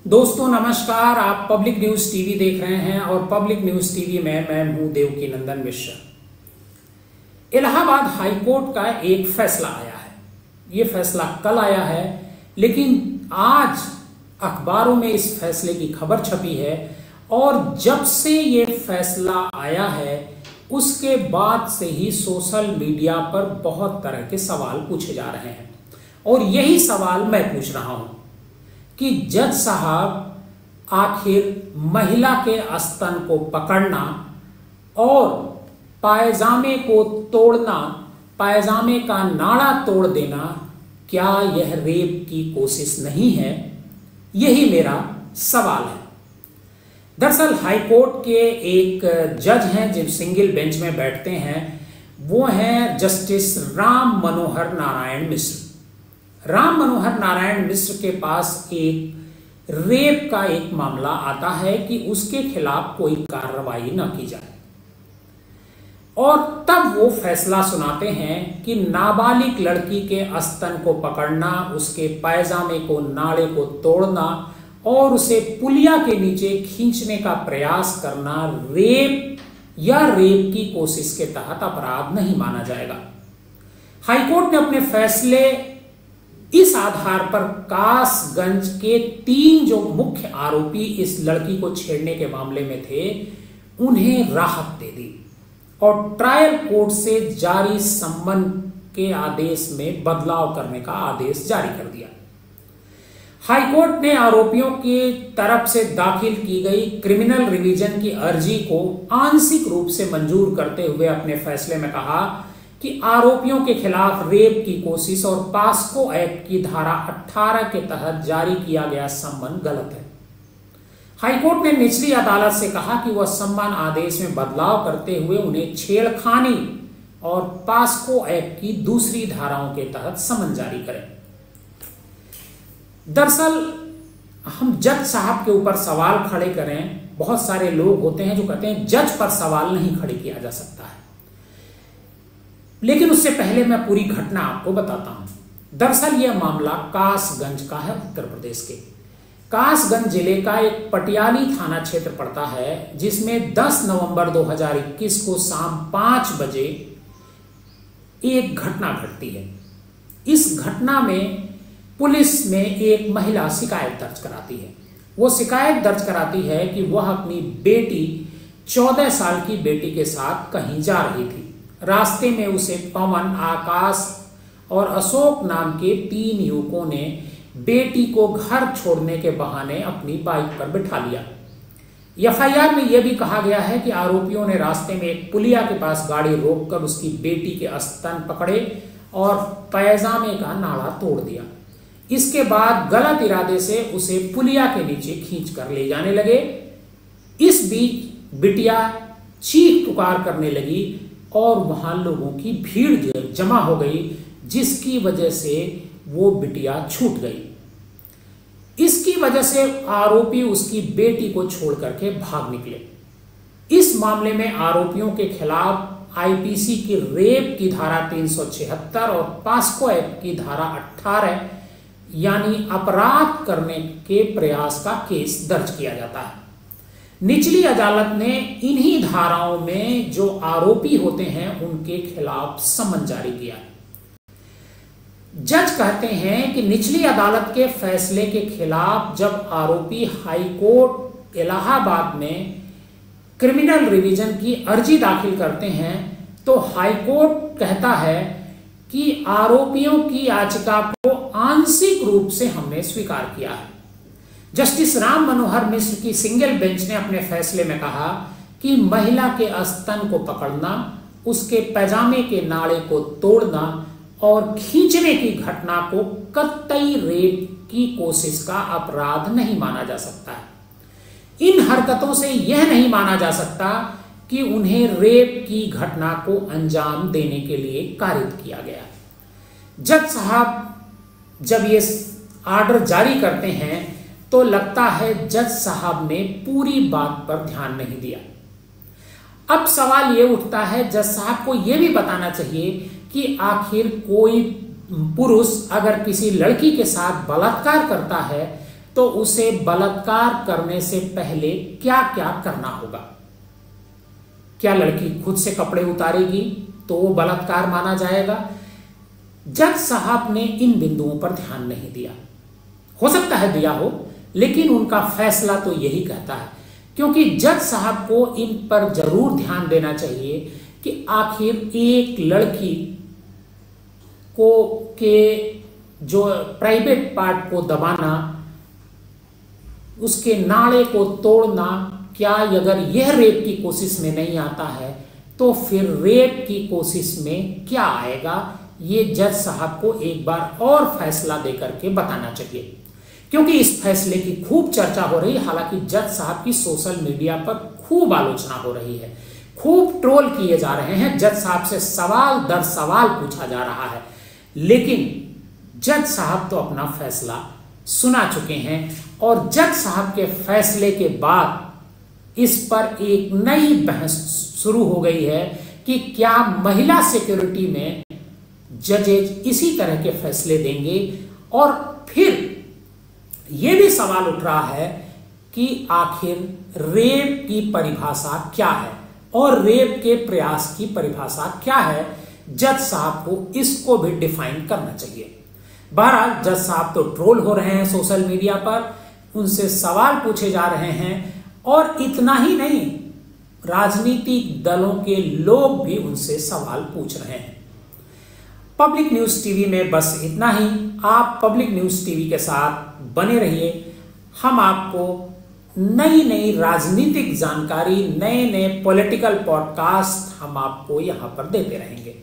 दोस्तों नमस्कार। आप पब्लिक न्यूज टीवी देख रहे हैं और पब्लिक न्यूज टीवी में मैं हूं देवकीनंदन मिश्रा। इलाहाबाद हाईकोर्ट का एक फैसला आया है। यह फैसला कल आया है, लेकिन आज अखबारों में इस फैसले की खबर छपी है और जब से यह फैसला आया है उसके बाद से ही सोशल मीडिया पर बहुत तरह के सवाल पूछे जा रहे हैं और यही सवाल मैं पूछ रहा हूं कि जज साहब आखिर महिला के स्तन को पकड़ना और पायजामे को तोड़ना, पायजामे का नाड़ा तोड़ देना, क्या यह रेप की कोशिश नहीं है? यही मेरा सवाल है। दरअसल हाईकोर्ट के एक जज हैं जो सिंगल बेंच में बैठते हैं, वो हैं जस्टिस राम मनोहर नारायण मिश्र। राम मनोहर नारायण मिश्र के पास एक रेप का एक मामला आता है कि उसके खिलाफ कोई कार्रवाई न की जाए और तब वो फैसला सुनाते हैं कि नाबालिग लड़की के स्तन को पकड़ना, उसके पायजामे को, नाड़े को तोड़ना और उसे पुलिया के नीचे खींचने का प्रयास करना रेप या रेप की कोशिश के तहत अपराध नहीं माना जाएगा। हाईकोर्ट ने अपने फैसले इस आधार पर कासगंज के 3 जो मुख्य आरोपी इस लड़की को छेड़ने के मामले में थे उन्हें राहत दे दी और ट्रायल कोर्ट से जारी सम्मन के आदेश में बदलाव करने का आदेश जारी कर दिया। हाईकोर्ट ने आरोपियों की तरफ से दाखिल की गई क्रिमिनल रिवीजन की अर्जी को आंशिक रूप से मंजूर करते हुए अपने फैसले में कहा कि आरोपियों के खिलाफ रेप की कोशिश और पास्को एक्ट की धारा 18 के तहत जारी किया गया सम्मन गलत है। हाईकोर्ट ने निचली अदालत से कहा कि वह सम्मन आदेश में बदलाव करते हुए उन्हें छेड़खानी और पास्को एक्ट की दूसरी धाराओं के तहत सम्मन जारी करें। दरअसल हम जज साहब के ऊपर सवाल खड़े करें, बहुत सारे लोग होते हैं जो कहते हैं जज पर सवाल नहीं खड़े किया जा सकता है, लेकिन उससे पहले मैं पूरी घटना आपको बताता हूं। दरअसल यह मामला कासगंज का है, उत्तर प्रदेश के कासगंज जिले का एक पटियाली थाना क्षेत्र पड़ता है, जिसमें 10 नवंबर 2021 को शाम 5 बजे एक घटना घटती है। इस घटना में पुलिस में एक महिला शिकायत दर्ज कराती है। वो शिकायत दर्ज कराती है कि वह अपनी बेटी 14 साल की बेटी के साथ कहीं जा रही थी। रास्ते में उसे पवन, आकाश और अशोक नाम के 3 युवकों ने बेटी को घर छोड़ने के बहाने अपनी बाइक पर बिठा लिया। एफआईआर में यह भी कहा गया है कि आरोपियों ने रास्ते में एक पुलिया के पास गाड़ी रोककर उसकी बेटी के स्तन पकड़े और पायजामे का नाड़ा तोड़ दिया। इसके बाद गलत इरादे से उसे पुलिया के नीचे खींचकर ले जाने लगे। इस बीच बिटिया चीख पुकार करने लगी और वहां लोगों की भीड़ जमा हो गई, जिसकी वजह से वो बिटिया छूट गई। इसकी वजह से आरोपी उसकी बेटी को छोड़ करके भाग निकले। इस मामले में आरोपियों के खिलाफ आईपीसी की रेप की धारा 376 और पास्को एक्ट की धारा 18 यानी अपराध करने के प्रयास का केस दर्ज किया जाता है। निचली अदालत ने इन्हीं धाराओं में जो आरोपी होते हैं उनके खिलाफ सम्मन जारी किया। जज कहते हैं कि निचली अदालत के फैसले के खिलाफ जब आरोपी हाईकोर्ट इलाहाबाद में क्रिमिनल रिवीजन की अर्जी दाखिल करते हैं तो हाईकोर्ट कहता है कि आरोपियों की याचिका को आंशिक रूप से हमने स्वीकार किया है। जस्टिस राम मनोहर मिश्र की सिंगल बेंच ने अपने फैसले में कहा कि महिला के स्तन को पकड़ना, उसके पैजामे के नाड़े को तोड़ना और खींचने की घटना को कतई रेप की कोशिश का अपराध नहीं माना जा सकता है। इन हरकतों से यह नहीं माना जा सकता कि उन्हें रेप की घटना को अंजाम देने के लिए कारित किया गया। जज साहब जब ये आर्डर जारी करते हैं तो लगता है जज साहब ने पूरी बात पर ध्यान नहीं दिया। अब सवाल ये उठता है जज साहब को यह भी बताना चाहिए कि आखिर कोई पुरुष अगर किसी लड़की के साथ बलात्कार करता है तो उसे बलात्कार करने से पहले क्या क्या करना होगा। क्या लड़की खुद से कपड़े उतारेगी तो वो बलात्कार माना जाएगा? जज साहब ने इन बिंदुओं पर ध्यान नहीं दिया। हो सकता है दिया हो, लेकिन उनका फैसला तो यही कहता है, क्योंकि जज साहब को इन पर जरूर ध्यान देना चाहिए कि आखिर एक लड़की को के जो प्राइवेट पार्ट को दबाना, उसके नाड़े को तोड़ना, क्या अगर यह रेप की कोशिश में नहीं आता है तो फिर रेप की कोशिश में क्या आएगा, ये जज साहब को एक बार और फैसला देकर के बताना चाहिए। क्योंकि इस फैसले की खूब चर्चा हो रही है। हालांकि जज साहब की सोशल मीडिया पर खूब आलोचना हो रही है, खूब ट्रोल किए जा रहे हैं, जज साहब से सवाल दर सवाल पूछा जा रहा है, लेकिन जज साहब तो अपना फैसला सुना चुके हैं और जज साहब के फैसले के बाद इस पर एक नई बहस शुरू हो गई है कि क्या महिला सिक्योरिटी में जजेज इसी तरह के फैसले देंगे। और फिर यह भी सवाल उठ रहा है कि आखिर रेप की परिभाषा क्या है और रेप के प्रयास की परिभाषा क्या है। जज साहब को इसको भी डिफाइन करना चाहिए। बहरहाल जज साहब तो ट्रोल हो रहे हैं सोशल मीडिया पर, उनसे सवाल पूछे जा रहे हैं और इतना ही नहीं, राजनीतिक दलों के लोग भी उनसे सवाल पूछ रहे हैं। पब्लिक न्यूज टीवी में बस इतना ही। आप पब्लिक न्यूज टीवी के साथ बने रहिए। हम आपको नई नई राजनीतिक जानकारी, नए नए पॉलिटिकल पॉडकास्ट हम आपको यहां पर देते रहेंगे।